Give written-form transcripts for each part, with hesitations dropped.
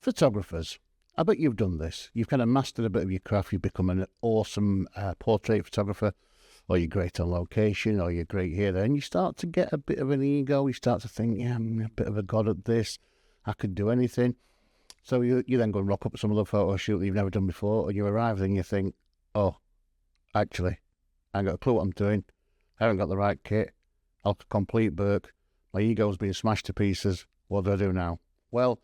Photographers, I bet you've done this. You've kind of mastered a bit of your craft. You've become an awesome portrait photographer, or you're great on location, or you're great here, there, and you start to get a bit of an ego. You start to think, yeah, I'm a bit of a god at this. I could do anything. So you then go and rock up some other photo shoot that you've never done before, and you arrive and you think, oh, actually, I ain't got a clue what I'm doing. I haven't got the right kit. I'll complete Burke. My ego's being smashed to pieces. What do I do now? Well,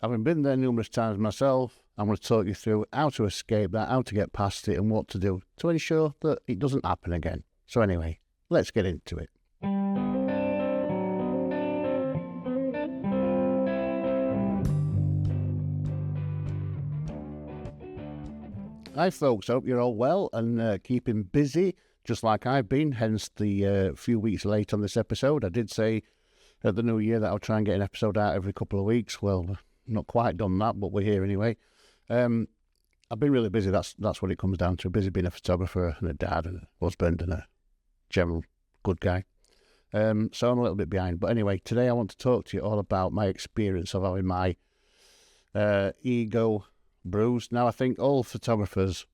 having been there numerous times myself, I'm going to talk you through how to escape that, how to get past it, and what to do to ensure that it doesn't happen again. So anyway, let's get into it. Hi folks, hope you're all well and keeping busy, just like I've been, hence the few weeks late on this episode. I did say at the new year that I'll try and get an episode out every couple of weeks. Well, not quite done that, but we're here anyway. I've been really busy, that's what it comes down to. Busy being a photographer and a dad and a husband and a general good guy. So I'm a little bit behind. But anyway, today I want to talk to you all about my experience of having my ego bruised. Now, I think all photographers,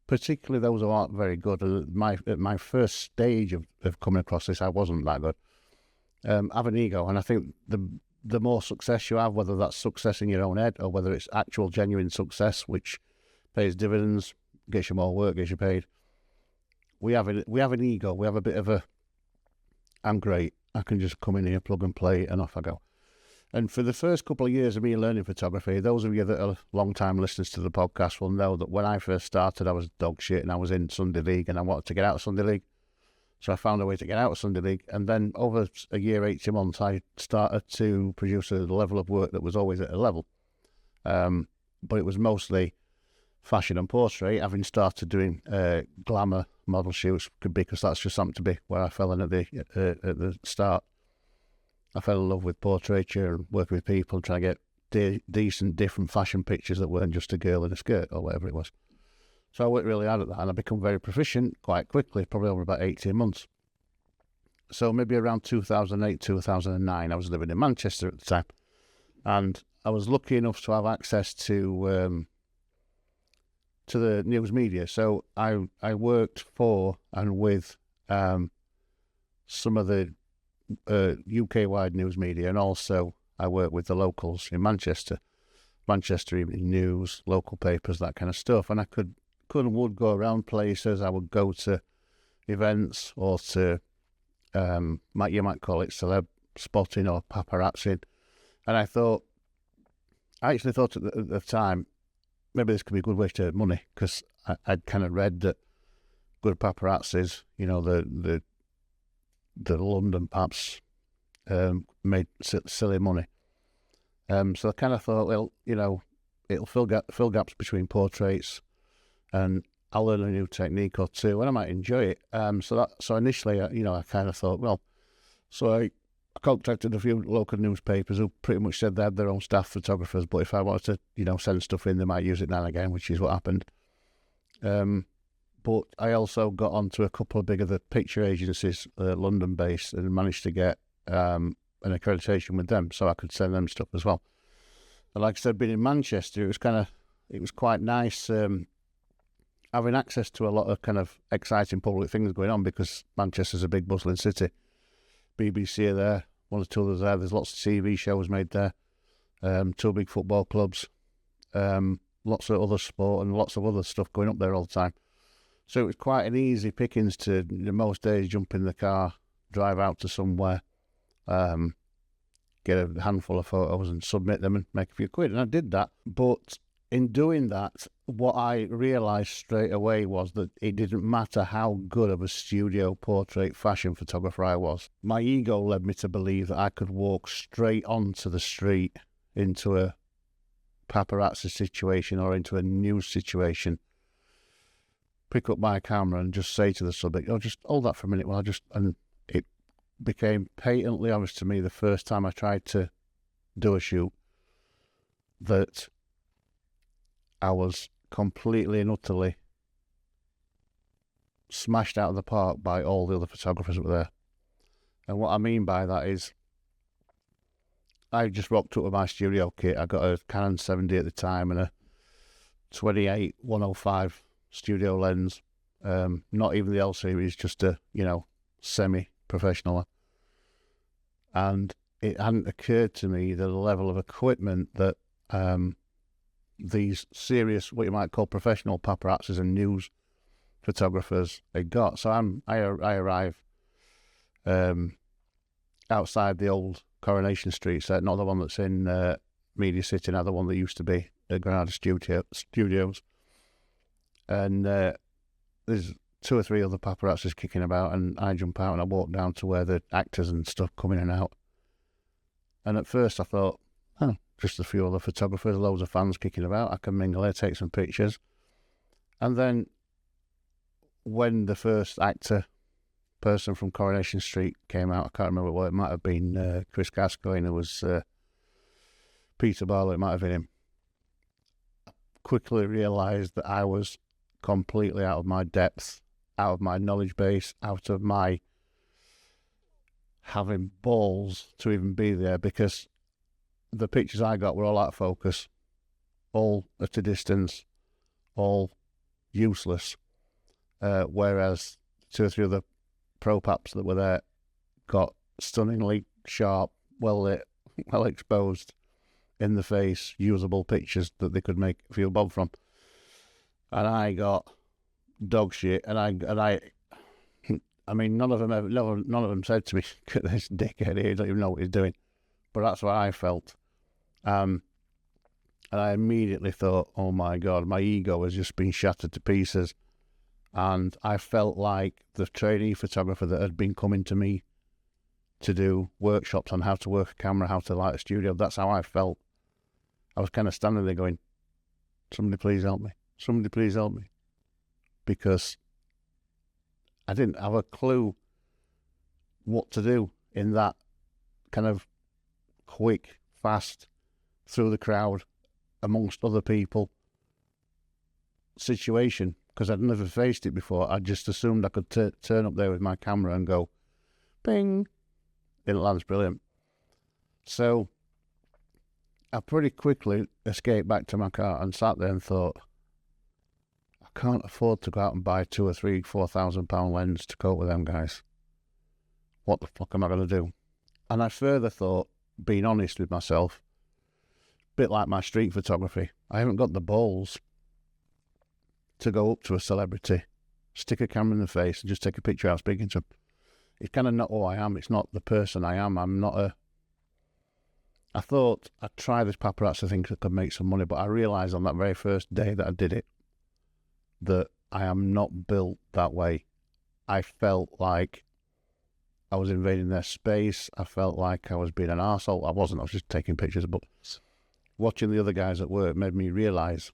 particularly those who aren't very good, at my first stage of coming across this, I wasn't that good, have an ego. And I think the more success you have, whether that's success in your own head or whether it's actual genuine success, which pays dividends, gets you more work, gets you paid, we have an ego. We have a bit of a, I'm great, I can just come in here, plug and play, and off I go. And for the first couple of years of me learning photography, those of you that are long-time listeners to the podcast will know that when I first started, I was dog shit and I was in Sunday League and I wanted to get out of Sunday League. So I found a way to get out of Sunday League. And then over a year, 18 months, I started to produce a level of work that was always at a level. But it was mostly fashion and portrait, having started doing glamour model shoots, because that's just something to be where I fell in at the start. I fell in love with portraiture and working with people and trying to get decent, different fashion pictures that weren't just a girl in a skirt or whatever it was. So I worked really hard at that and I became very proficient quite quickly, probably over about 18 months. So maybe around 2008, 2009, I was living in Manchester at the time. And I was lucky enough to have access to the news media. So I worked for and with some of the UK-wide news media, and also I work with the locals in Manchester Evening News, local papers, that kind of stuff. And I could and would go around places. I would go to events or to you might call it celeb spotting or paparazzi. And I actually thought at the time, maybe this could be a good way to earn money, because I'd kind of read that good paparazzis, the London paps made silly money. So I kind of thought, well, it'll fill gaps between portraits, and I'll learn a new technique or two, and I might enjoy it. So initially, I kind of thought, well, so I contacted a few local newspapers who pretty much said they had their own staff photographers, but if I wanted to, send stuff in, they might use it now and again, which is what happened. But I also got onto a couple of big other picture agencies, London-based, and managed to get an accreditation with them, so I could send them stuff as well. And like I said, being in Manchester, it was quite nice having access to a lot of kind of exciting public things going on, because Manchester's a big bustling city. BBC are there, one or two others there. There's lots of TV shows made there, two big football clubs, lots of other sport and lots of other stuff going up there all the time. So it was quite an easy pickings to, most days, jump in the car, drive out to somewhere, get a handful of photos and submit them and make a few quid. And I did that. But in doing that, what I realised straight away was that it didn't matter how good of a studio portrait fashion photographer I was. My ego led me to believe that I could walk straight onto the street into a paparazzi situation or into a news situation, pick up my camera and just say to the subject, oh, just hold that for a minute and it became patently obvious to me the first time I tried to do a shoot that I was completely and utterly smashed out of the park by all the other photographers that were there. And what I mean by that is I just rocked up with my studio kit. I got a Canon 70 at the time and a 28-105 studio lens. Not even the L series, just a, semi-professional one. And it hadn't occurred to me the level of equipment that these serious, what you might call professional paparazzis and news photographers had got. So I arrive outside the old Coronation Street set, not the one that's in Media City, now the one that used to be at Granada Studios. And there's 2 or 3 other paparazzis kicking about, and I jump out and I walk down to where the actors and stuff come in and out. And at first I thought, just a few other photographers, loads of fans kicking about, I can mingle here, take some pictures. And then when the first actor person from Coronation Street came out, I can't remember what, it might have been Chris Gascoigne, it was Peter Barlow, it might have been him. I quickly realised that I was completely out of my depth, out of my knowledge base, out of my having balls to even be there, because the pictures I got were all out of focus, all at a distance, all useless, whereas 2 or 3 other pro paps that were there got stunningly sharp, well lit, well exposed, in the face, usable pictures that they could make a few bob from. And I got dog shit, and I mean, none of them said to me, "This dickhead here, he don't even know what he's doing." But that's what I felt. And I immediately thought, oh my God, my ego has just been shattered to pieces. And I felt like the trainee photographer that had been coming to me to do workshops on how to work a camera, how to light a studio, that's how I felt. I was kind of standing there going, somebody please help me. Somebody please help me. Because I didn't have a clue what to do in that kind of quick, fast, through the crowd, amongst other people situation, because I'd never faced it before. I just assumed I could turn up there with my camera and go, bing, it lands brilliant. So I pretty quickly escaped back to my car and sat there and thought, I can't afford to go out and buy £2,000 or £4,000 lens to cope with them guys. What the fuck am I going to do? And I further thought, being honest with myself, a bit like my street photography, I haven't got the balls to go up to a celebrity, stick a camera in the face and just take a picture out speaking to them. It's kind of not who I am. It's not the person I am. I thought I'd try this paparazzi thing that could make some money, but I realised on that very first day that I did it that I am not built that way. I felt like I was invading their space. I felt like I was being an arsehole. I wasn't. I was just taking pictures. But watching the other guys at work made me realise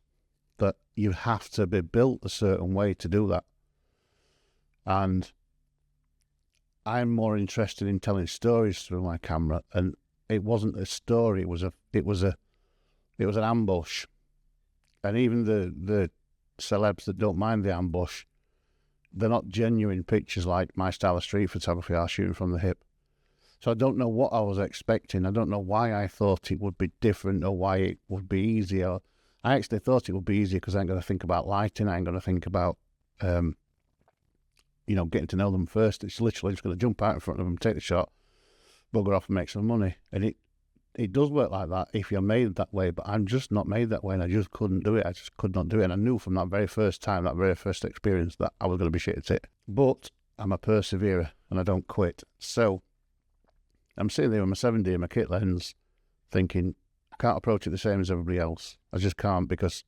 that you have to be built a certain way to do that. And I'm more interested in telling stories through my camera, and it wasn't a story. It was an ambush. And even the celebs that don't mind the ambush, they're not genuine pictures like my style of street photography are, shooting from the hip. So I don't know what I was expecting. I don't know why I thought it would be different or why it would be easier. I actually thought it would be easier because I ain't going to think about lighting. I ain't going to think about, getting to know them first. It's literally just going to jump out in front of them, take the shot, bugger off and make some money. And it does work like that if you're made that way, but I'm just not made that way, and I just couldn't do it. I just could not do it. And I knew from that very first time, that very first experience, that I was going to be shit at it. But I'm a perseverer and I don't quit. So I'm sitting there with my 7D and my kit lens thinking, I can't approach it the same as everybody else. I just can't, because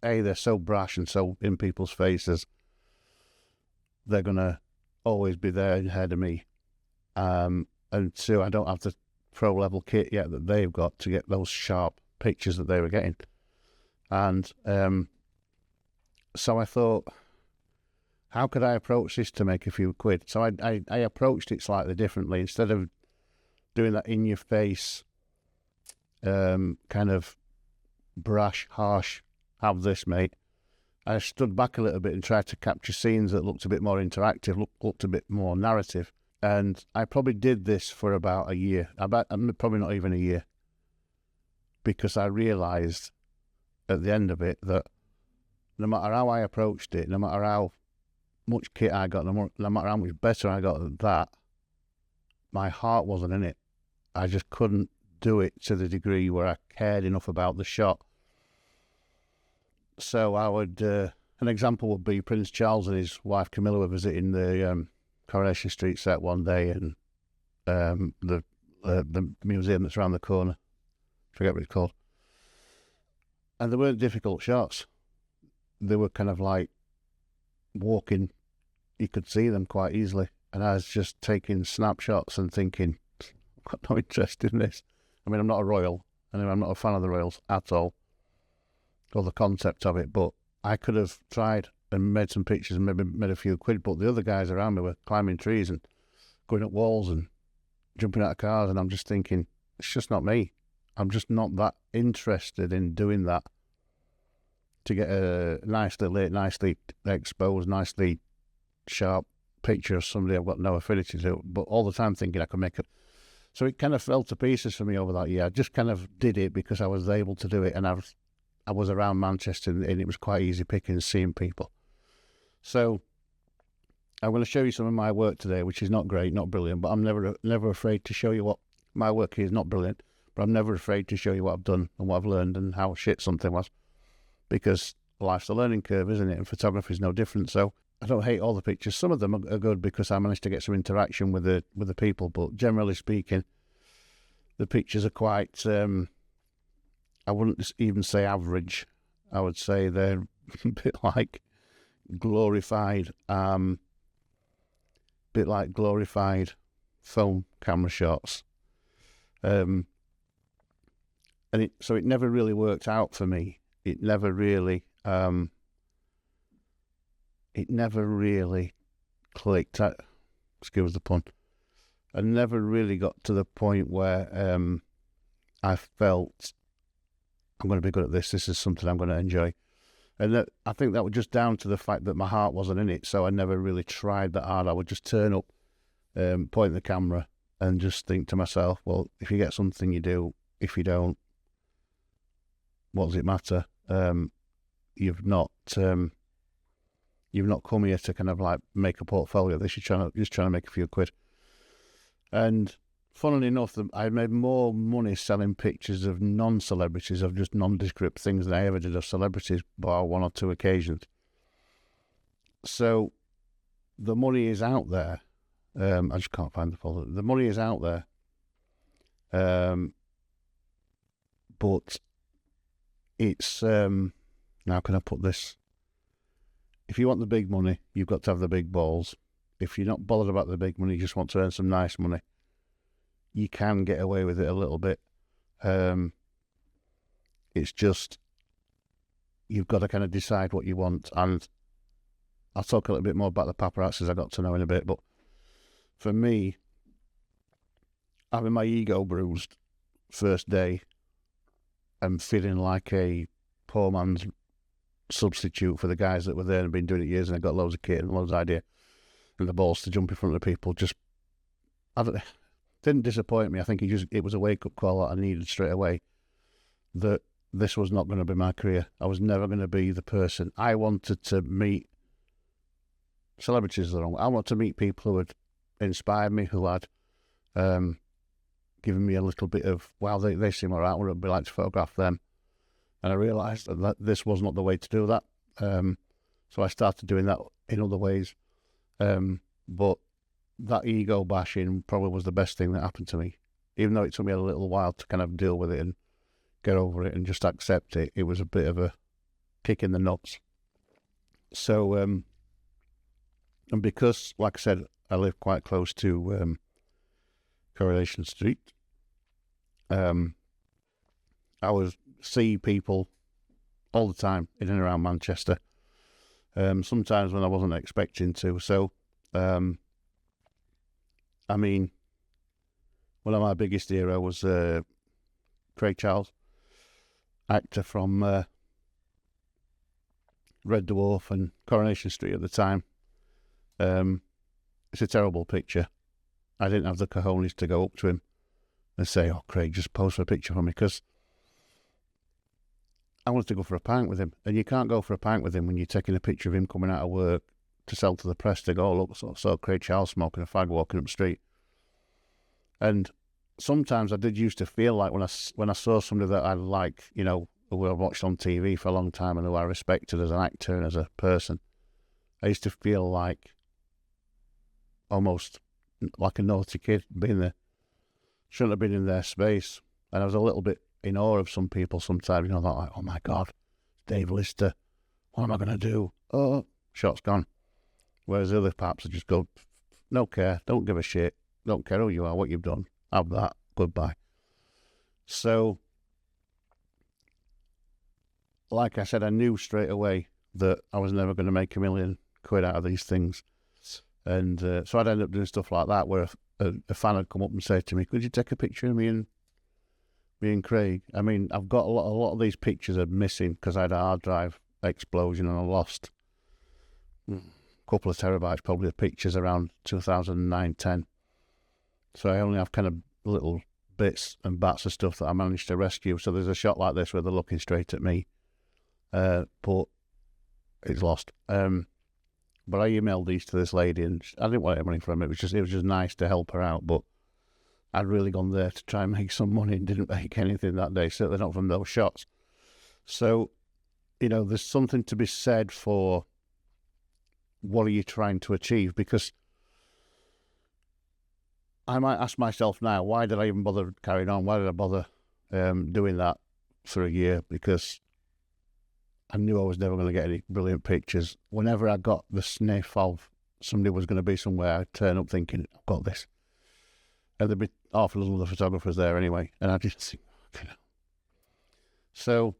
A, they're so brash and so in people's faces, they're going to always be there ahead of me. And 2, I don't have the pro level kit yet that they've got to get those sharp pictures that they were getting. And so I thought, how could I approach this to make a few quid? So I approached it slightly differently. Instead of doing that in your face, kind of brash, harsh, have this, mate, I stood back a little bit and tried to capture scenes that looked a bit more interactive, looked a bit more narrative. And I probably did this for about a year, probably not even a year, because I realised at the end of it that no matter how I approached it, no matter how much kit I got, no matter how much better I got at that, my heart wasn't in it. I just couldn't do it to the degree where I cared enough about the shot. So I would, an example would be Prince Charles and his wife Camilla were visiting the Coronation Street set one day, and the museum that's around the corner, I forget what it's called. And they weren't difficult shots. They were kind of like walking, you could see them quite easily. And I was just taking snapshots and thinking, I've got no interest in this. I mean, I'm not a royal, and I'm not a fan of the royals at all, or the concept of it, but I could have tried and made some pictures and maybe made a few quid, but the other guys around me were climbing trees and going up walls and jumping out of cars, and I'm just thinking, it's just not me. I'm just not that interested in doing that to get a nicely lit, nicely exposed, nicely sharp picture of somebody I've got no affinity to, but all the time thinking I could make it. So it kind of fell to pieces for me over that year. I just kind of did it because I was able to do it, and I was around Manchester, and it was quite easy picking and seeing people. So I'm going to show you some of my work today, which is not great, not brilliant, but I'm never afraid to show you what my work is. Not brilliant, but I'm never afraid to show you what I've done and what I've learned and how shit something was, because life's a learning curve, isn't it? And photography is no different. So I don't hate all the pictures. Some of them are good because I managed to get some interaction with the people, but generally speaking, the pictures are quite, I wouldn't even say average. I would say they're a bit like glorified film camera shots. So it never really worked out for me. It never really clicked. Excuse the pun. I never really got to the point where I felt I'm going to be good at this. This is something I'm going to enjoy. And I think that was just down to the fact that my heart wasn't in it. So I never really tried that hard. I would just turn up, point the camera, and just think to myself, well, if you get something, you do. If you don't, what does it matter? You've not come here to kind of like make a portfolio. You're just trying to make a few quid. And funnily enough, I made more money selling pictures of non-celebrities, of just nondescript things, than I ever did of celebrities, bar one or two occasions. So the money is out there. I just can't find the folder. The money is out there. But it's, how can I put this? If you want the big money, you've got to have the big balls. If you're not bothered about the big money, you just want to earn some nice money, you can get away with it a little bit. It's just, you've got to kind of decide what you want. And I'll talk a little bit more about the paparazzis I got to know in a bit. But for me, having my ego bruised first day and feeling like a poor man's substitute for the guys that were there and been doing it years, and I got loads of kit and loads of idea and the balls to jump in front of people, just didn't disappoint me. I think it was a wake-up call that I needed straight away, that this was not going to be my career. I was never going to be the person. I wanted to meet celebrities. I want to meet people who had inspired me, who had given me a little bit of, wow, they seem all right, what would it be like to photograph them? And I realised that this was not the way to do that. So I started doing that in other ways. But that ego bashing probably was the best thing that happened to me. Even though it took me a little while to kind of deal with it and get over it and just accept it, it was a bit of a kick in the nuts. So, and because, like I said, I live quite close to Coronation Street, I would see people all the time in and around Manchester, sometimes when I wasn't expecting to. So, I mean, one of my biggest heroes was Craig Charles, actor from Red Dwarf and Coronation Street at the time. It's a terrible picture. I didn't have the cojones to go up to him and say, "Oh, Craig, just pose for a picture for me," because I wanted to go for a pint with him. And you can't go for a pint with him when you're taking a picture of him coming out of work to sell to the press to go, "Oh, look, so Craig Charles smoking a fag walking up the street." And sometimes I did used to feel like when I saw somebody that I like, you know, who I watched on TV for a long time and who I respected as an actor and as a person, I used to feel like almost like a naughty kid being there. Shouldn't have been in their space. And I was a little bit in awe of some people sometimes, you know, like, "Oh my God, Dave Lister, what am I going to do? Oh, shot's gone." Whereas the other paps would just go, "No care, don't give a shit, don't care who you are, what you've done, have that, goodbye." So, like I said, I knew straight away that I was never going to make £1 million out of these things. And so I'd end up doing stuff like that where a fan would come up and say to me, "Could you take a picture of me and Craig?" I mean, I've got a lot of these pictures are missing because I had a hard drive explosion and I lost a couple of terabytes probably of pictures around 2009-10. So I only have kind of little bits and bats of stuff that I managed to rescue. So there's a shot like this where they're looking straight at me, but it's lost. But I emailed these to this lady, and I didn't want any money from it. It was just nice to help her out. But I'd really gone there to try and make some money and didn't make anything that day, certainly not from those shots. So, you know, there's something to be said for what are you trying to achieve? Because I might ask myself now, why did I even bother carrying on? Why did I bother doing that for a year? Because I knew I was never going to get any brilliant pictures. Whenever I got the sniff of somebody was going to be somewhere, I'd turn up thinking, "I've got this." And there'd be half a dozen of the photographers there anyway. And I just think, okay. So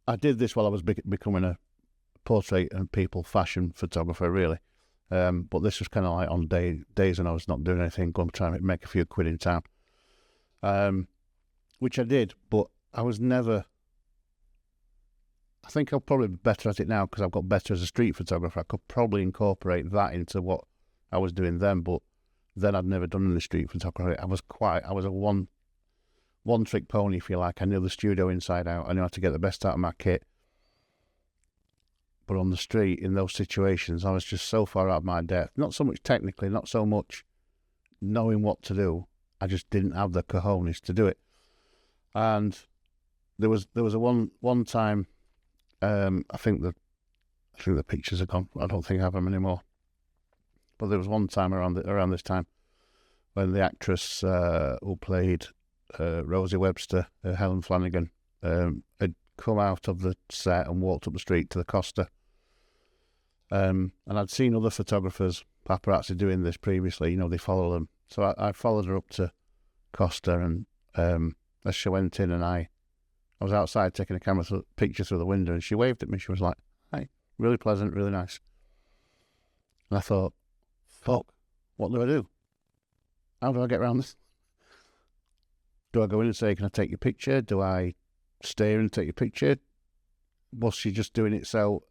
I did this while I was becoming a portrait and people fashion photographer, really. But this was kind of like on days when I was not doing anything, going to try and make a few quid in town. Which I did, but I was never... I think I'll probably be better at it now because I've got better as a street photographer. I could probably incorporate that into what I was doing then, but then I'd never done any street photography. I was a one-trick pony, if you like. I knew the studio inside out. I knew how to get the best out of my kit. But on the street, in those situations, I was just so far out of my depth. Not so much technically, not so much knowing what to do. I just didn't have the cojones to do it. And there was a one time... I think the pictures are gone. I don't think I have them anymore. But there was one time around this time when the actress who played Rosie Webster, Helen Flanagan, had come out of the set and walked up the street to the Costa. And I'd seen other photographers, paparazzi, doing this previously. You know, they follow them. So I followed her up to Costa, and as she went in, and I was outside taking a picture through the window, and she waved at me. She was like, "Hi, really pleasant, really nice." And I thought, fuck, what do I do? How do I get around this? Do I go in and say, "Can I take your picture?" Do I stay and take your picture? Was she just doing it so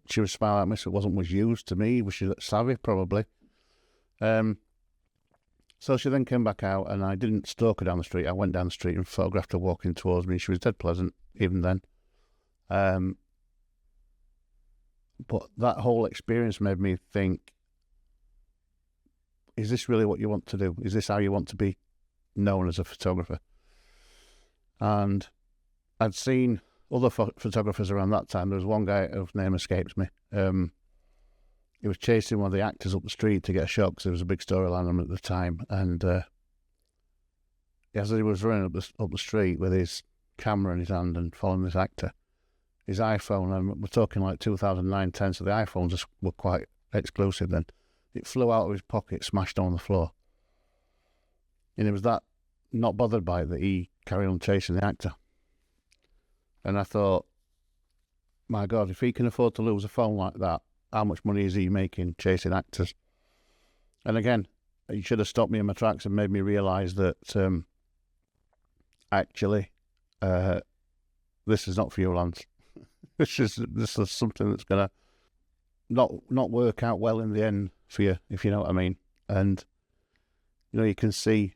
she would smile at me so it wasn't was used to me? Was she that savvy? Probably. So she then came back out, and I didn't stalk her down the street. I went down the street and photographed her walking towards me. She was dead pleasant, even then. But that whole experience made me think, is this really what you want to do? Is this how you want to be known as a photographer? And I'd seen other photographers around that time. There was one guy whose name escapes me. He was chasing one of the actors up the street to get a shot because there was a big storyline on him at the time. And as he was running up the street with his camera in his hand and following this actor, his iPhone, and we're talking like 2009-10, so the iPhones just were quite exclusive then. It flew out of his pocket, smashed on the floor. And it was that, not bothered by it, that he carried on chasing the actor. And I thought, my God, if he can afford to lose a phone like that, how much money is he making chasing actors? And again, he should have stopped me in my tracks and made me realise that actually, this is not for you, Lance. This is something that's going to not work out well in the end for you, if you know what I mean. And, you can see,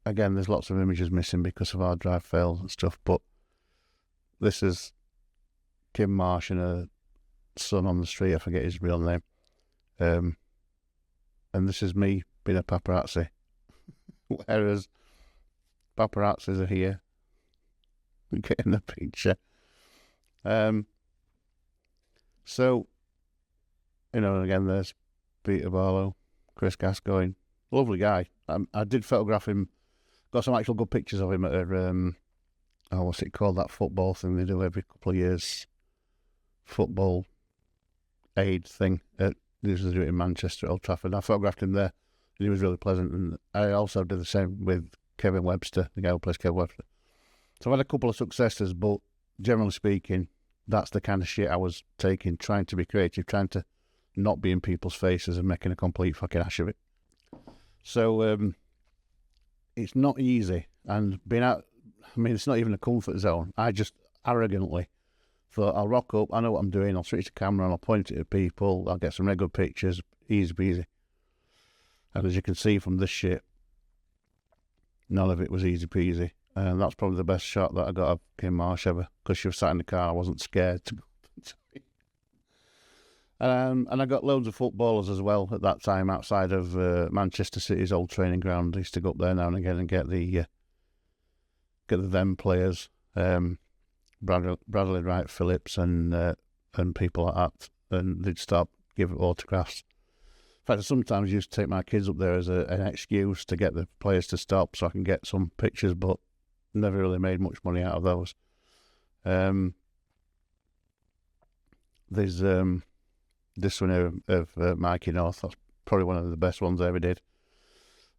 again, there's lots of images missing because of hard drive fails and stuff, but this is Kim Marsh and her son on the street, I forget his real name. And this is me being a paparazzi. Whereas paparazzis are here getting the picture. So, again, there's Peter Barlow, Chris Gascoigne, lovely guy. I did photograph him, got some actual good pictures of him at a, what's it called, that football thing they do every couple of years, football aid thing. They usually do it in Manchester at Old Trafford. I photographed him there, and he was really pleasant. And I also did the same with Kevin Webster, the guy who plays Kevin Webster. So I've had a couple of successes, but generally speaking, that's the kind of shit I was taking, trying to be creative, trying to not be in people's faces and making a complete fucking ash of it. So it's not easy. And it's not even a comfort zone. I just arrogantly thought, I'll rock up, I know what I'm doing, I'll switch the camera on, I'll point it at people, I'll get some regular pictures, easy peasy. And as you can see from this shit, none of it was easy peasy. And that's probably the best shot that I got of Kim Marsh ever, because she was sat in the car. I wasn't scared to go into it. And I got loads of footballers as well at that time outside of Manchester City's old training ground. I used to go up there now and again and get the them players, Bradley Wright Phillips and people like that, and they'd start giving autographs. In fact, I sometimes used to take my kids up there as an excuse to get the players to stop so I can get some pictures, but never really made much money out of those. There's this one here of Mikey North. That's probably one of the best ones I ever did.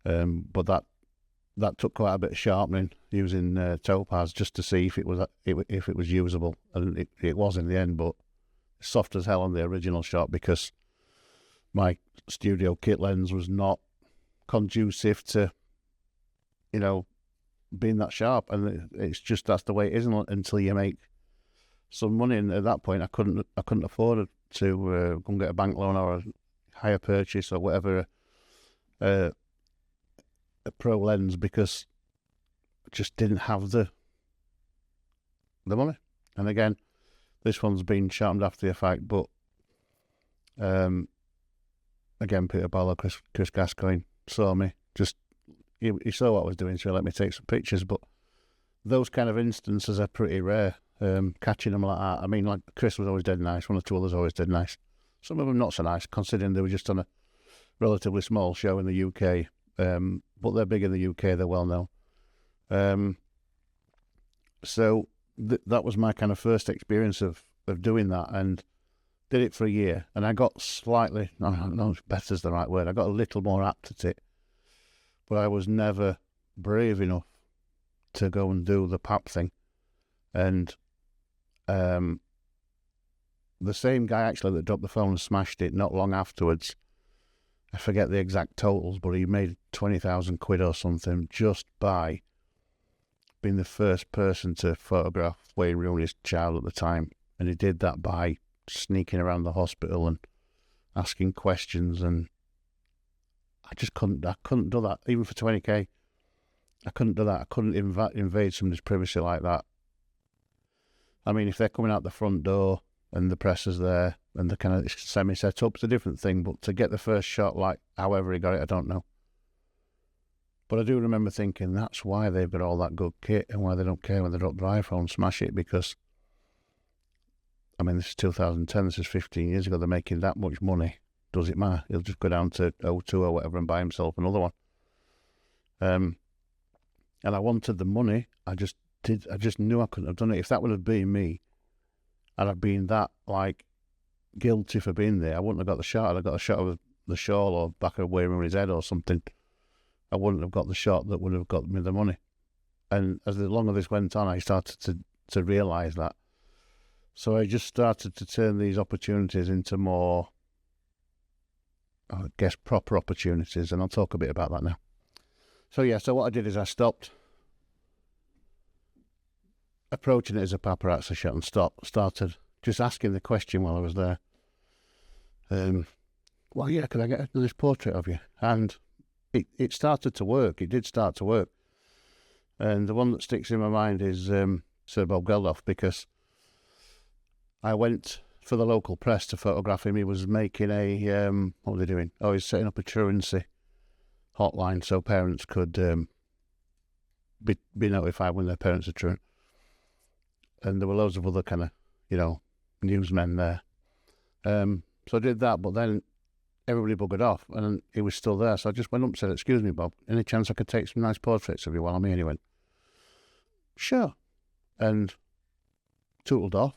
But that took quite a bit of sharpening using topaz just to see if it was usable, and it was in the end. But soft as hell on the original shot because my studio kit lens was not conducive to, being that sharp, and it's just that's the way it is until you make some money. And at that point, I couldn't afford to go and get a bank loan or a hire purchase or whatever, a pro lens, because I just didn't have the money. And again, this one's been sharpened after the fact, but again, Peter Barlow, Chris Gascoigne saw me. He saw what I was doing, so he let me take some pictures. But those kind of instances are pretty rare. Catching them like that. I mean, like Chris was always dead nice. One or two others always dead nice. Some of them not so nice, considering they were just on a relatively small show in the UK. But they're big in the UK. They're well known. So that was my kind of first experience of doing that, and did it for a year. And I got slightly, I don't know if better's the right word, I got a little more apt at it. But I was never brave enough to go and do the pap thing. And the same guy actually that dropped the phone and smashed it not long afterwards, I forget the exact totals, but he made 20,000 quid or something just by being the first person to photograph Wayne Rooney's child at the time. And he did that by sneaking around the hospital and asking questions, and I couldn't do that, even for 20k. I couldn't do that. I couldn't invade somebody's privacy like that. I mean, if they're coming out the front door and the press is there and the kind of semi-set up, it's a different thing. But to get the first shot, like however he got it, I don't know. But I do remember thinking that's why they've got all that good kit and why they don't care when they drop their iPhone, smash it, because, I mean, this is 2010, this is 15 years ago, they're making that much money. Does it matter? He'll just go down to O2 or whatever and buy himself another one. And I wanted the money. I just knew I couldn't have done it. If that would have been me, I'd have been that, guilty for being there. I wouldn't have got the shot. I'd have got a shot of the shawl or back of Wayne Rooney's head or something. I wouldn't have got the shot that would have got me the money. And as the longer this went on, I started to realise that. So I just started to turn these opportunities into more, I guess, proper opportunities, and I'll talk a bit about that now. So what I did is I stopped approaching it as a paparazzi shot and started just asking the question while I was there. well, yeah, can I get this portrait of you? And it started to work. It did start to work. And the one that sticks in my mind is Sir Bob Geldof, because I went for the local press to photograph him. He was making a, what were they doing? Oh, he's setting up a truancy hotline so parents could be notified when their parents are truant. And there were loads of other kind of, newsmen there. So I did that, but then everybody buggered off, and he was still there. So I just went up and said, "Excuse me, Bob, any chance I could take some nice portraits of you while I'm here?" And he went, "Sure," and tootled off,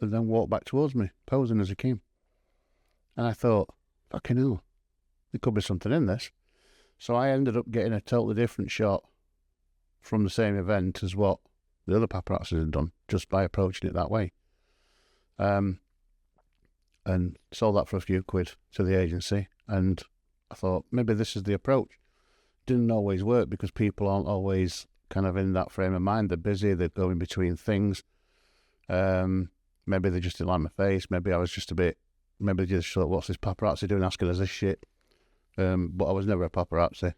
and then walked back towards me, posing as a king. And I thought, fucking hell, there could be something in this. So I ended up getting a totally different shot from the same event as what the other paparazzi had done, just by approaching it that way. And sold that for a few quid to the agency. And I thought, maybe this is the approach. Didn't always work, because people aren't always kind of in that frame of mind. They're busy, they're going between things. Maybe they just didn't like my face. Maybe I was just maybe they just thought, what's this paparazzi doing asking us this shit? But I was never a paparazzi.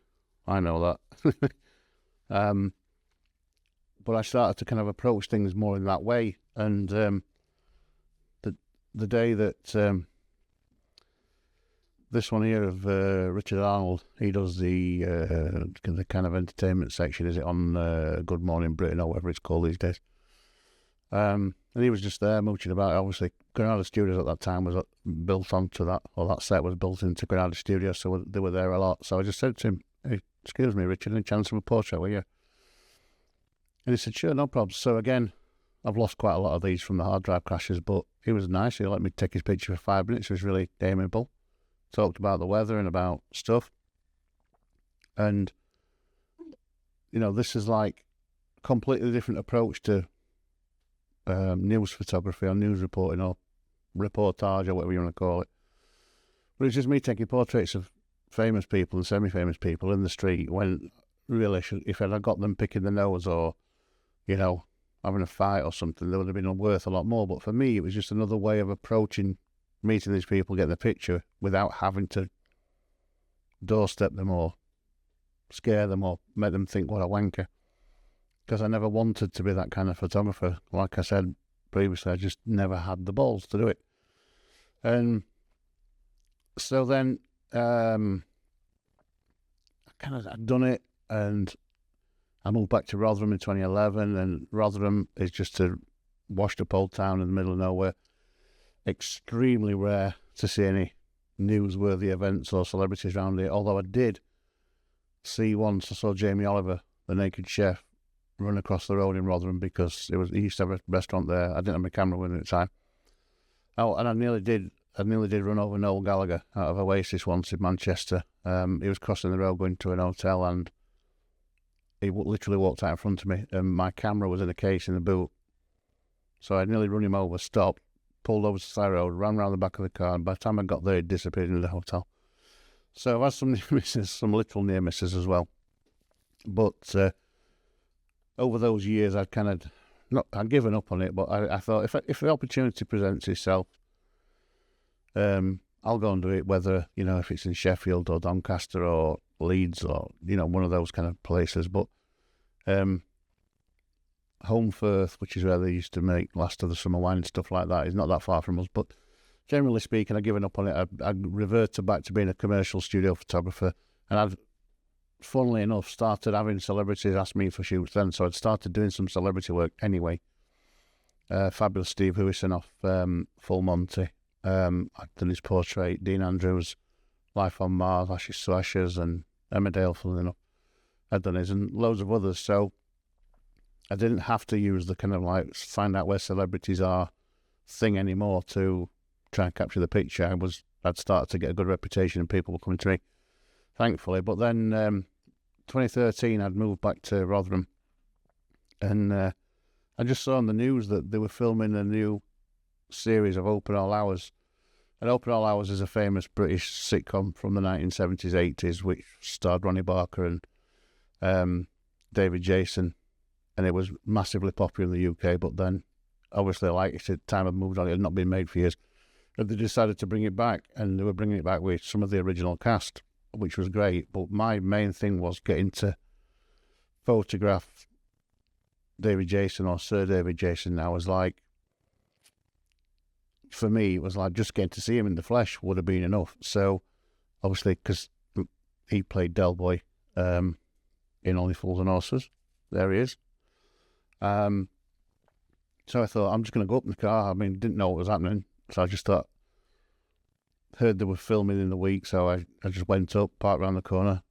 I know that. But I started to kind of approach things more in that way. And the day that this one here of Richard Arnold, he does the kind of entertainment section, is it on Good Morning Britain or whatever it's called these days? And he was just there mooching about. Obviously, Granada Studios at that time was built onto that, or that set was built into Granada Studios, so they were there a lot. So I just said to him, "Hey, excuse me, Richard, any chance of a portrait, will you?" And he said, "Sure, no problem." So again, I've lost quite a lot of these from the hard drive crashes, but he was nice. He let me take his picture for 5 minutes. It was really amiable. Talked about the weather and about stuff. And, this is like a completely different approach to news photography or news reporting or reportage or whatever you want to call it. But it's just me taking portraits of famous people and semi-famous people in the street, when really, if I'd got them picking the nose or, having a fight or something, they would have been worth a lot more. But for me, it was just another way of approaching meeting these people, getting the picture without having to doorstep them or scare them or make them think what a wanker. Because I never wanted to be that kind of photographer. Like I said previously, I just never had the balls to do it. And so then I'd done it, and I moved back to Rotherham in 2011, and Rotherham is just a washed-up old town in the middle of nowhere. Extremely rare to see any newsworthy events or celebrities around here, although I did see once, I saw Jamie Oliver, the naked chef, run across the road in Rotherham, because he used to have a restaurant there. I didn't have my camera with me at the time. Oh, and I nearly did run over Noel Gallagher out of Oasis once in Manchester. He was crossing the road going to an hotel, and he literally walked out in front of me, and my camera was in a case in the boot. So I nearly run him over, stopped, pulled over to the side road, ran round the back of the car, and by the time I got there, he'd disappeared into the hotel. So I've had some near misses, some little near misses as well. But over those years, I'd given up on it, but I thought if the opportunity presents itself, I'll go and do it, whether, if it's in Sheffield or Doncaster or Leeds or, one of those kind of places. But Holmfirth, which is where they used to make Last of the Summer Wine and stuff like that, is not that far from us. But generally speaking, I've given up on it. I reverted back to being a commercial studio photographer, and I've, funnily enough, started having celebrities ask me for shoots then. So I'd started doing some celebrity work anyway. Fabulous Steve Hewison off Full Monty. I've done his portrait, Dean Andrews, Life on Mars, Ashes to Ashes, and Emmerdale, funnily enough. I'd done his, and loads of others. So I didn't have to use the kind of find out where celebrities are thing anymore to try and capture the picture. I'd started to get a good reputation, and people were coming to me, thankfully. But then 2013, I'd moved back to Rotherham, and I just saw on the news that they were filming a new series of Open All Hours. And Open All Hours is a famous British sitcom from the 1970s, 80s, which starred Ronnie Barker and David Jason. And it was massively popular in the UK, but then, obviously, like I said, time had moved on. It had not been made for years. And they decided to bring it back, and they were bringing it back with some of the original cast, which was great. But my main thing was getting to photograph David Jason, or Sir David Jason now, was like, for me, it was like just getting to see him in the flesh would have been enough. So, obviously, because he played Del Boy in Only Fools and Horses, there he is. So I thought, I'm just going to go up in the car. I mean, didn't know what was happening. So I just thought, heard they were filming in the week, so I just went up, parked around the corner.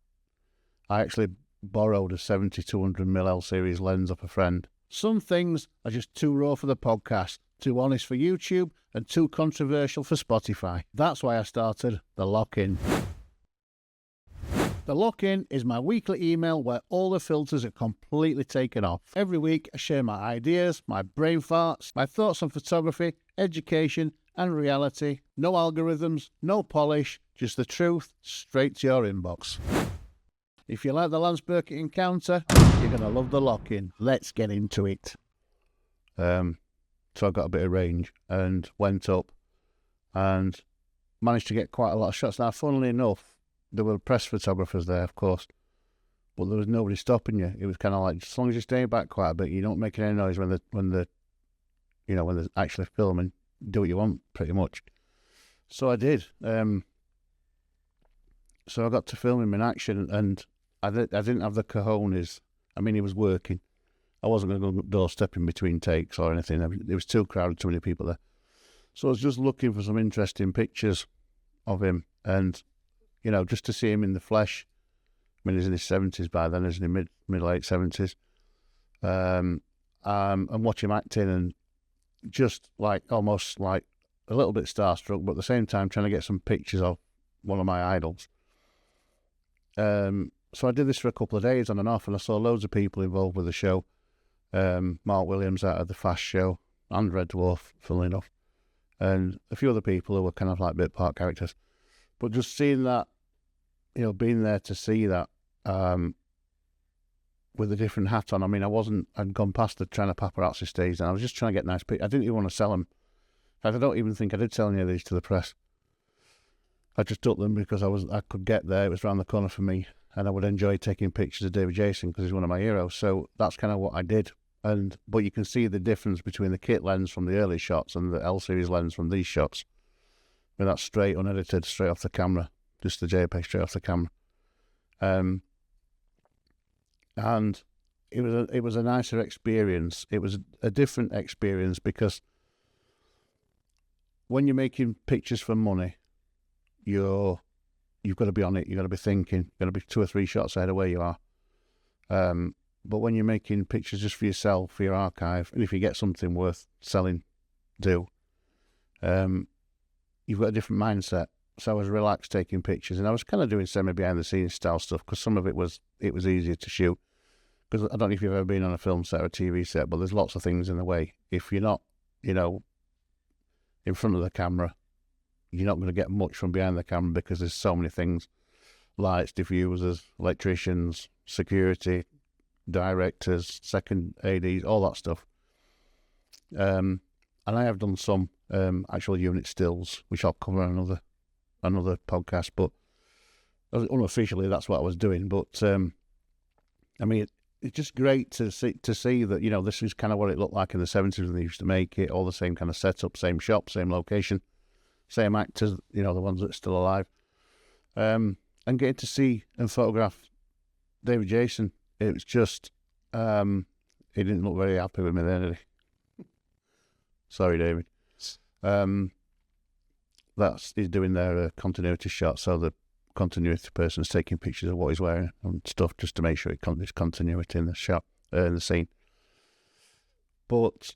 I actually borrowed a 70-200mm L-series lens off a friend. Some things are just too raw for the podcast, too honest for YouTube, and too controversial for Spotify. That's why I started The Lock-In. The Lock-In is my weekly email where all the filters are completely taken off. Every week I share my ideas, my brain farts, my thoughts on photography, education and reality. No algorithms, no polish, just the truth straight to your inbox. If you like the Lance Burkitt encounter, you're going to love The Lock-In. Let's get into it. So I got a bit of range and went up and managed to get quite a lot of shots. Now, funnily enough, there were press photographers there, of course, but there was nobody stopping you. It was kind of like, as long as you stay back quite a bit, you don't make any noise when they're actually filming. Do what you want, pretty much. So I did. So I got to film him in action, and I didn't have the cojones. I mean, he was working. I wasn't going to go doorstepping between takes or anything. It was too crowded, too many people there. So I was just looking for some interesting pictures of him, and just to see him in the flesh. I mean, he's in his 70s by then, isn't he? Mid-late 70s. And watch him acting, and just like almost like a little bit starstruck, but at the same time trying to get some pictures of one of my idols. So I did this for a couple of days on and off, and I saw loads of people involved with the show. Mark Williams out of the Fast Show, and Red Dwarf, funnily enough, and a few other people who were kind of like bit part characters. But just seeing that, being there to see that, with a different hat on. I mean, I'd gone past the trying to paparazzi stage, and I was just trying to get nice pictures. I didn't even want to sell them. I don't even think I did sell any of these to the press. I just took them because I could get there. It was around the corner for me, and I would enjoy taking pictures of David Jason because he's one of my heroes. So that's kind of what I did. But you can see the difference between the kit lens from the early shots and the L-series lens from these shots. I mean, that's straight, unedited, straight off the camera, just the JPEG straight off the camera. And it was a nicer experience. It was a different experience because when you're making pictures for money, you've got to be on it. You've got to be thinking. You've got to be 2 or 3 shots ahead of where you are. But when you're making pictures just for yourself, for your archive, and if you get something worth selling, you've got a different mindset. So I was relaxed taking pictures, and I was kind of doing semi behind the scenes style stuff because some of it was easier to shoot. Because I don't know if you've ever been on a film set or a TV set, but there's lots of things in the way. If you're not, in front of the camera, you're not going to get much from behind the camera because there's so many things: lights, diffusers, electricians, security, directors, second ADs, all that stuff. And I have done some actual unit stills, which I'll cover on another podcast. But unofficially, that's what I was doing. But I mean, it's just great to see that this is kind of what it looked like in the 70s when they used to make it. All the same kind of setup, same shop, same location, same actors. The ones that are still alive. And getting to see and photograph David Jason, it was just he didn't look very happy with me then, did he? Sorry, David. He's doing their continuity shot, so the continuity person's taking pictures of what he's wearing and stuff just to make sure there's continuity in the shot, in the scene. But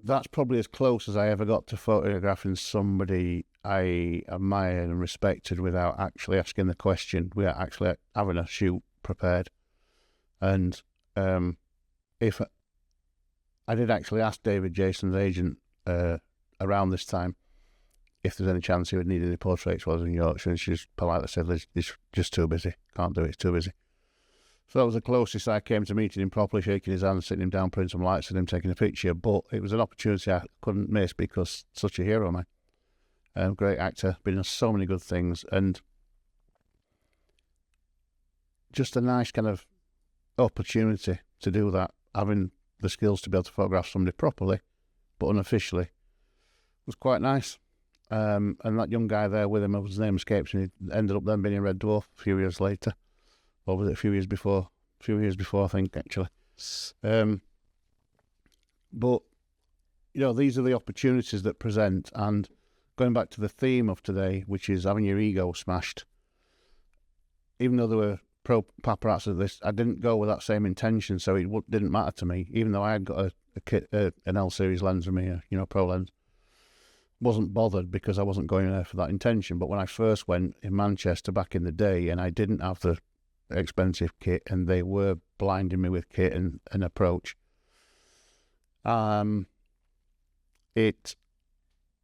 that's probably as close as I ever got to photographing somebody I admired and respected without actually asking the question, without actually having a shoot prepared. And if I did actually ask David Jason's agent around this time if there's any chance he would need any portraits while I was in Yorkshire, and she just politely said, "It's just too busy. Can't do it. It's too busy." So that was the closest I came to meeting him properly, shaking his hand, sitting him down, putting some lights on him, taking a picture. But it was an opportunity I couldn't miss because such a hero, man. great actor, been in so many good things, and just a nice kind of opportunity to do that, having the skills to be able to photograph somebody properly, but unofficially, was quite nice. And that young guy there with him, his name escapes me, he ended up then being in Red Dwarf a few years later. Or was it a few years before? A few years before, I think, actually. But, you know, these are the opportunities that present. And going back to the theme of today, which is having your ego smashed, even though there were pro paparazzi at this, I didn't go with that same intention, so it didn't matter to me. Even though I had got a kit, an L series lens with me, pro lens, wasn't bothered because I wasn't going there for that intention. But when I first went in Manchester back in the day, and I didn't have the expensive kit, and they were blinding me with kit and approach, it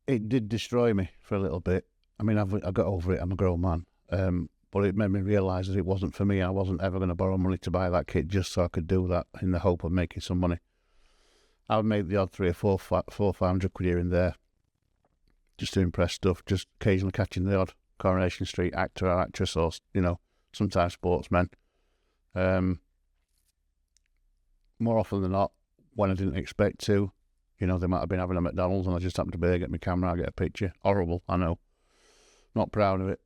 did destroy me for a little bit. I mean, I got over it. I'm a grown man. But it made me realise that it wasn't for me. I wasn't ever going to borrow money to buy that kit just so I could do that in the hope of making some money. I would make the odd 300 or 500 quid here and there, just to impress stuff, just occasionally catching the odd Coronation Street actor or actress, or, sometimes sportsmen. More often than not, when I didn't expect to, they might have been having a McDonald's and I just happened to be there, get my camera, I get a picture. Horrible, I know. Not proud of it.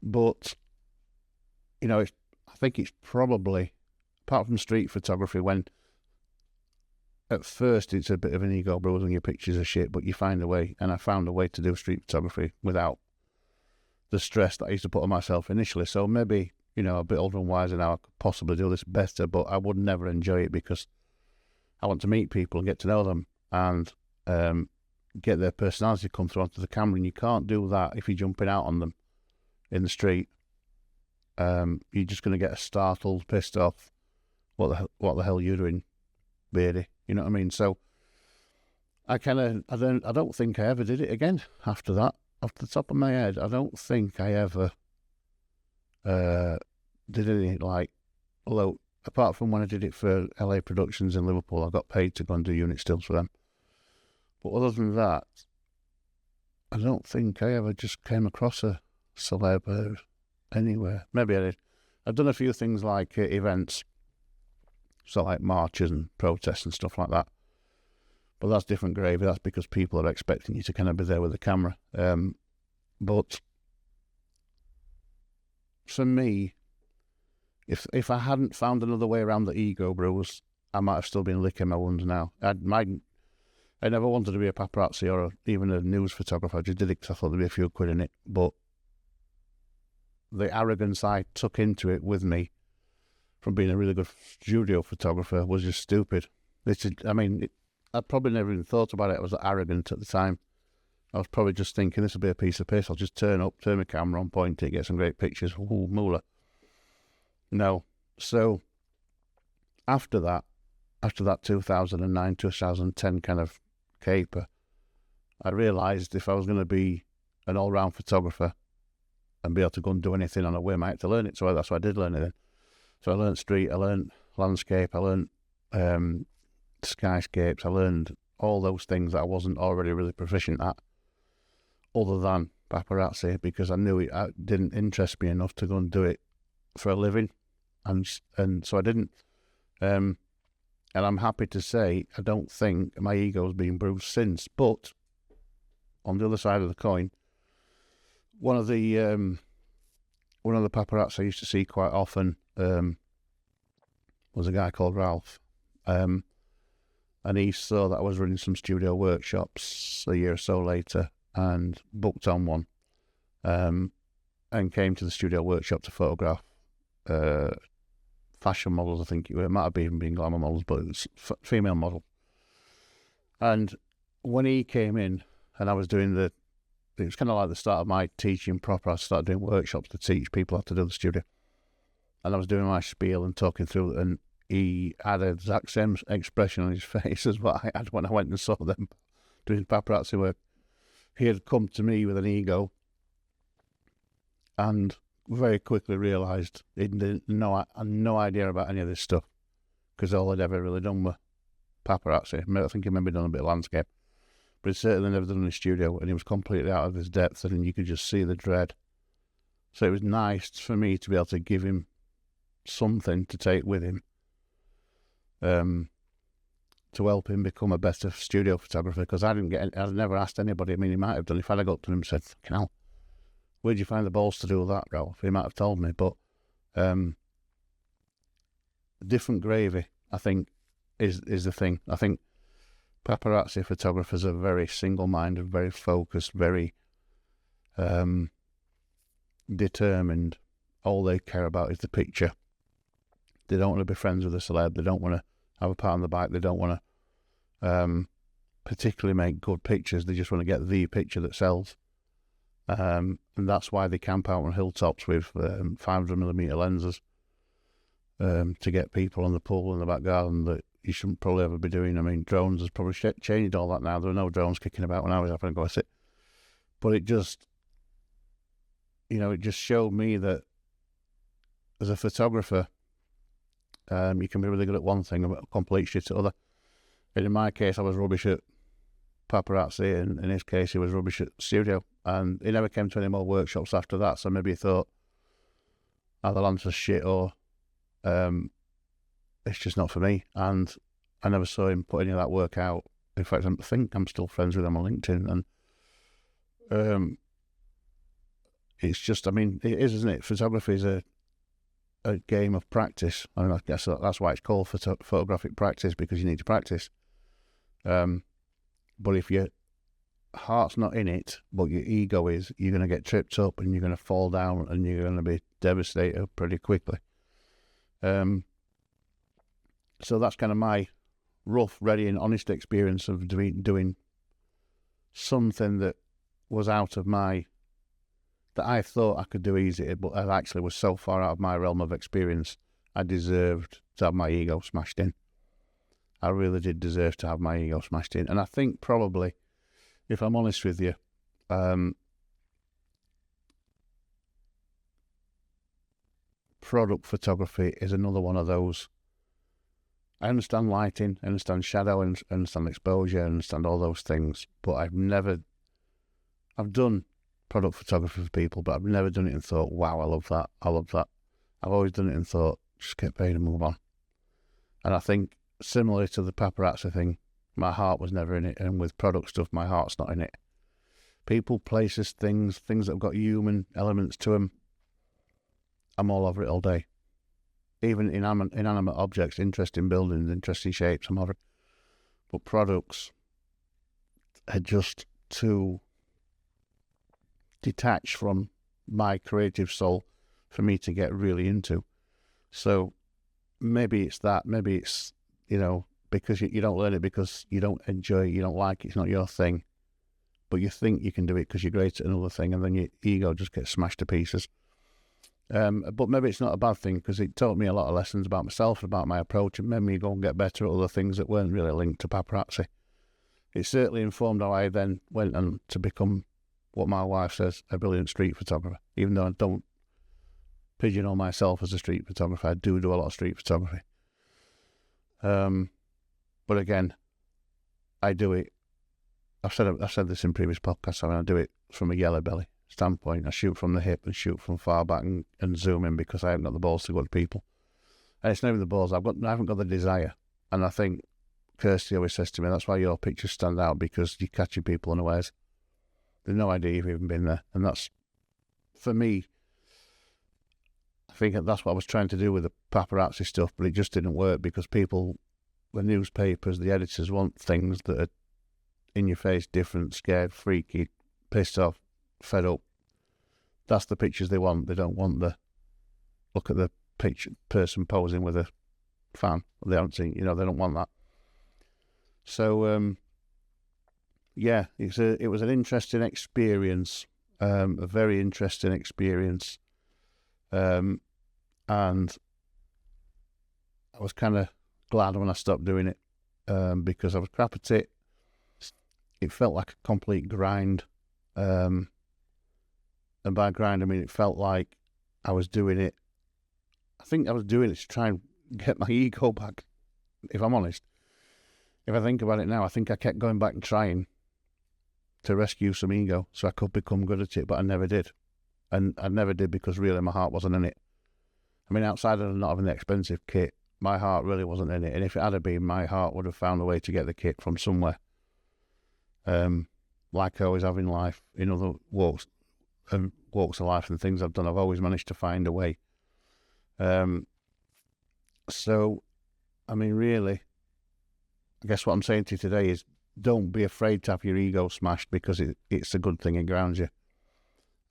But, I think it's probably, apart from street photography, when at first it's a bit of an ego bruise and your pictures are shit, but you find a way, and I found a way to do street photography without the stress that I used to put on myself initially. So maybe, a bit older and wiser now, I could possibly do this better, but I would never enjoy it because I want to meet people and get to know them and get their personality come through onto the camera, and you can't do that if you're jumping out on them in the street. You're just going to get startled, pissed off. What the hell are you doing, beardy? You know what I mean? So I don't think I ever did it again after that. Off the top of my head, I don't think I ever did anything like, although apart from when I did it for LA Productions in Liverpool, I got paid to go and do unit stills for them. But other than that, I don't think I ever just came across a celeb anywhere. Maybe I did. I've done a few things like events, so like marches and protests and stuff like that. But that's different gravy. That's because people are expecting you to kind of be there with the camera. But for me, if I hadn't found another way around the ego bruise, I might have still been licking my wounds now. I never wanted to be a paparazzi or even a news photographer. I just did it because I thought there'd be a few quid in it. But the arrogance I took into it with me from being a really good studio photographer was just stupid. I probably never even thought about it. I was arrogant at the time. I was probably just thinking, this will be a piece of piss. I'll just turn up, turn my camera on, point it, get some great pictures. Ooh, moolah. No. So after that 2009, 2010 kind of caper, I realised if I was going to be an all-round photographer and be able to go and do anything on a whim, I had to learn it. So that's why I did learn it then. So I learned street, I learned landscape, I learned skyscapes, I learned all those things that I wasn't already really proficient at, other than paparazzi, because I knew it didn't interest me enough to go and do it for a living, and so I didn't. And I'm happy to say I don't think my ego's been bruised since. But on the other side of the coin, one of the paparazzi I used to see quite often was a guy called Ralph. And he saw that I was running some studio workshops a year or so later and booked on one, and came to the studio workshop to photograph fashion models, I think it might have even been glamour models, but it was female model. And when he came in and I was doing it was kind of like the start of my teaching proper. I started doing workshops to teach people how to do the studio. And I was doing my spiel and talking through it, and he had the exact same expression on his face as what I had when I went and saw them doing paparazzi work. He had come to me with an ego and very quickly realised he had no idea about any of this stuff, because all I'd ever really done were paparazzi. I think he maybe done a bit of landscape, but he'd certainly never done in the studio, and he was completely out of his depth, and you could just see the dread. So it was nice for me to be able to give him something to take with him, to help him become a better studio photographer, because I'd never asked anybody. I mean, he might have done, if I'd have got to him and said, "Fucking hell, where'd you find the balls to do that, Ralph?" He might have told me, but different gravy, I think, is the thing. I think paparazzi photographers are very single-minded, very focused, very determined. All they care about is the picture. They don't want to be friends with a celeb. They don't want to have a pat on the back. They don't want to particularly make good pictures. They just want to get the picture that sells. And that's why they camp out on hilltops with 500mm lenses to get people on the pool in the back garden that you shouldn't probably ever be doing. I mean, drones has probably changed all that now. There are no drones kicking about when I was having a go at it. But it just, it just showed me that as a photographer, you can be really good at one thing and complete shit at other. And in my case, I was rubbish at paparazzi, and in his case, he was rubbish at studio. And he never came to any more workshops after that, so maybe he thought, either Lance's shit or it's just not for me. And I never saw him put any of that work out. In fact, I think I'm still friends with him on LinkedIn. And it's just, I mean, it is, isn't it? Photography is a game of practice. I mean, I guess that's why it's called photographic practice, because you need to practice. But if your heart's not in it, but your ego is, you're going to get tripped up and you're going to fall down and you're going to be devastated pretty quickly. So that's kind of my rough, ready and honest experience of doing something that was out of that I thought I could do easy, but I actually was so far out of my realm of experience, I deserved to have my ego smashed in. I really did deserve to have my ego smashed in. And I think probably, if I'm honest with you, product photography is another one of those. I understand lighting, I understand shadow, I understand exposure, I understand all those things, but I've done product photography for people, but I've never done it and thought, wow, I love that. I've always done it and thought, just get paid and move on. And I think, similarly to the paparazzi thing, my heart was never in it, and with product stuff, my heart's not in it. People, places, things that have got human elements to them, I'm all over it all day. Even inanimate objects, interesting buildings, interesting shapes, I'm over it. But products are just too detached from my creative soul for me to get really into. So maybe it's that, maybe it's, because you don't learn it because you don't enjoy it, you don't like it, it's not your thing, but you think you can do it because you're great at another thing, and then your ego just gets smashed to pieces. But maybe it's not a bad thing, because it taught me a lot of lessons about myself, about my approach, and made me go and get better at other things that weren't really linked to paparazzi. It certainly informed how I then went on to become what my wife says, a brilliant street photographer. Even though I don't pigeonhole myself as a street photographer, I do a lot of street photography. But again, I do it. I've said this in previous podcasts. I mean, I do it from a yellow belly standpoint. I shoot from the hip and shoot from far back and zoom in, because I haven't got the balls to go to people. And it's not even the balls. I haven't got the desire. And I think Kirsty always says to me, that's why your pictures stand out, because you're catching people unawares. They've no idea you've even been there. And that's, for me, I think that's what I was trying to do with the paparazzi stuff, but it just didn't work, because people, the newspapers, the editors want things that are in your face, different, scared, freaky, pissed off, fed up. That's the pictures they want. They don't want the look at the person posing with a fan they haven't seen. They don't want that. So yeah, it was an interesting experience, a very interesting experience, and I was kind of glad when I stopped doing it, because I was crap at it. It felt like a complete grind, and by grind I mean it felt like I was doing it. I think I was doing it to try and get my ego back, if I'm honest. If I think about it now, I think I kept going back and trying, to rescue some ego so I could become good at it, but I never did. And I never did because really my heart wasn't in it. I mean, outside of not having the expensive kit, my heart really wasn't in it. And if it had been, my heart would have found a way to get the kit from somewhere. Like I always have in life, in other walks of life and things I've done, I've always managed to find a way. So, I mean, really, I guess what I'm saying to you today is don't be afraid to have your ego smashed, because it's a good thing, it grounds you.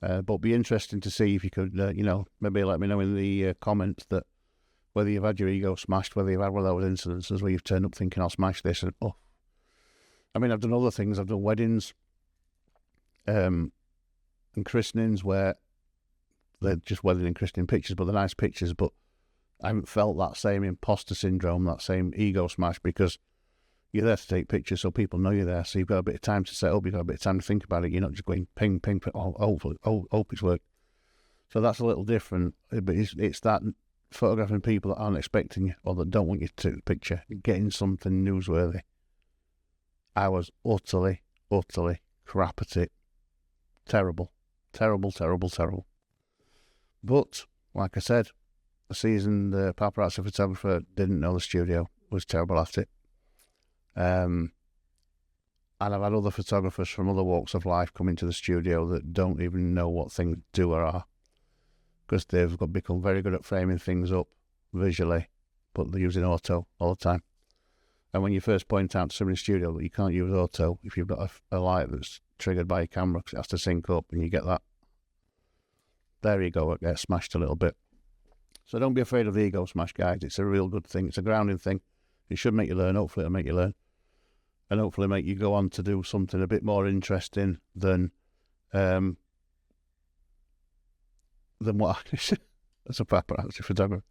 But be interesting to see if you could, maybe let me know in the comments that whether you've had your ego smashed, whether you've had one of those incidences where you've turned up thinking, I'll smash this, and I mean, I've done other things. I've done weddings and christenings where they're just wedding and christening pictures, but they're nice pictures, but I haven't felt that same imposter syndrome, that same ego smash, because you're there to take pictures so people know you're there. So you've got a bit of time to set up, you've got a bit of time to think about it. You're not just going ping, ping, ping, hope it's worked. So that's a little different, but it's that photographing people that aren't expecting you or that don't want you to take the picture, getting something newsworthy. I was utterly crap at it. Terrible. But, like I said, a seasoned paparazzi photographer didn't know the studio, was terrible at it. And I've had other photographers from other walks of life come into the studio that don't even know what things do or are, because they've become very good at framing things up visually, but they're using auto all the time. And when you first point out to somebody in the studio that you can't use auto if you've got a light that's triggered by your camera because it has to sync up, and you get that, there you go, it gets smashed a little bit. So don't be afraid of the ego smash, guys. It's a real good thing. It's a grounding thing. It should make you learn. Hopefully it'll make you learn. And hopefully make you go on to do something a bit more interesting than what as a paparazzi photographer.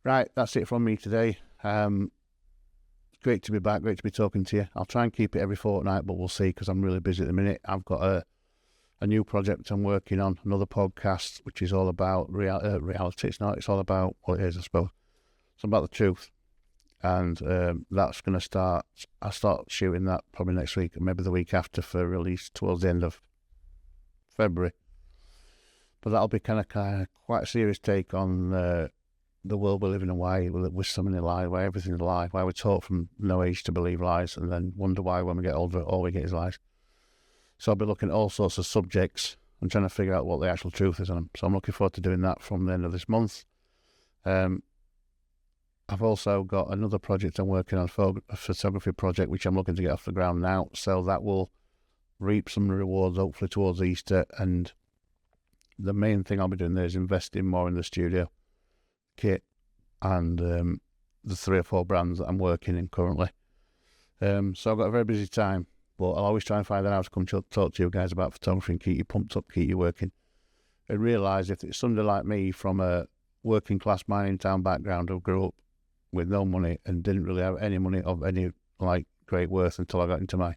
Right, that's it from me today. Great to be back, great to be talking to you. I'll try and keep it every fortnight, but we'll see, because I'm really busy at the minute. I've got a new project I'm working on, another podcast, which is all about reality. It's all about what it is, I suppose. It's about the truth. And that's going to start, I'll start shooting that probably next week, and maybe the week after, for release towards the end of February. But that'll be kind of quite a serious take on the world we live in, and why with so many lies, why everything's a lie, why we're taught from no age to believe lies, and then wonder why when we get older all we get is lies. So I'll be looking at all sorts of subjects and trying to figure out what the actual truth is on them. So I'm looking forward to doing that from the end of this month. I've also got another project I'm working on, a photography project, which I'm looking to get off the ground now. So that will reap some rewards hopefully towards Easter. And the main thing I'll be doing there is investing more in the studio kit and the 3 or 4 brands that I'm working in currently. So I've got a very busy time, but I'll always try and find out how to come to talk to you guys about photography and keep you pumped up, keep you working. And realise if it's somebody like me from a working class mining town background who grew up with no money and didn't really have any money of any great worth until I got into my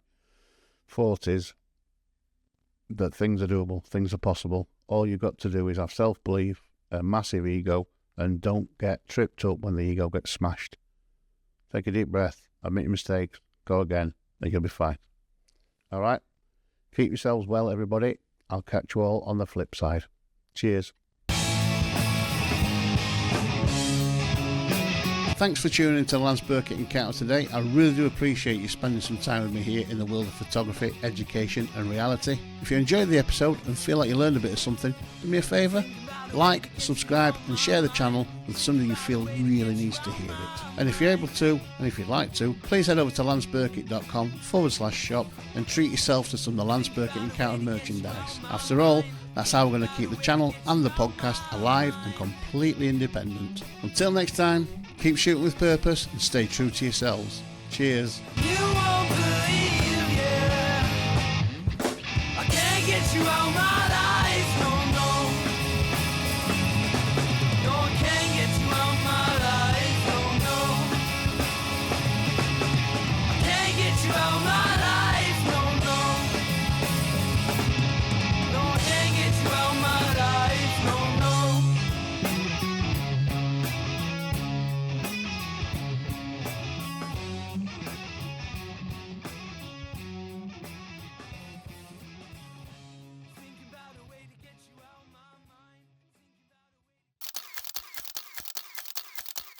40s, that things are doable, things are possible. All you've got to do is have self-belief, a massive ego, and don't get tripped up when the ego gets smashed. Take a deep breath, admit your mistakes, go again, and you'll be fine. All right? Keep yourselves well, everybody. I'll catch you all on the flip side. Cheers. Thanks for tuning into the Lance Burkitt Encounter today. I really do appreciate you spending some time with me here in the world of photography, education and reality. If you enjoyed the episode and feel like you learned a bit of something, do me a favour, like, subscribe and share the channel with somebody you feel really needs to hear it. And if you're able to, and if you'd like to, please head over to lanceburkitt.com/shop and treat yourself to some of the Lance Burkitt Encounter merchandise. After all, that's how we're going to keep the channel and the podcast alive and completely independent. Until next time, keep shooting with purpose and stay true to yourselves. Cheers. You won't believe, yeah. I can't get you on my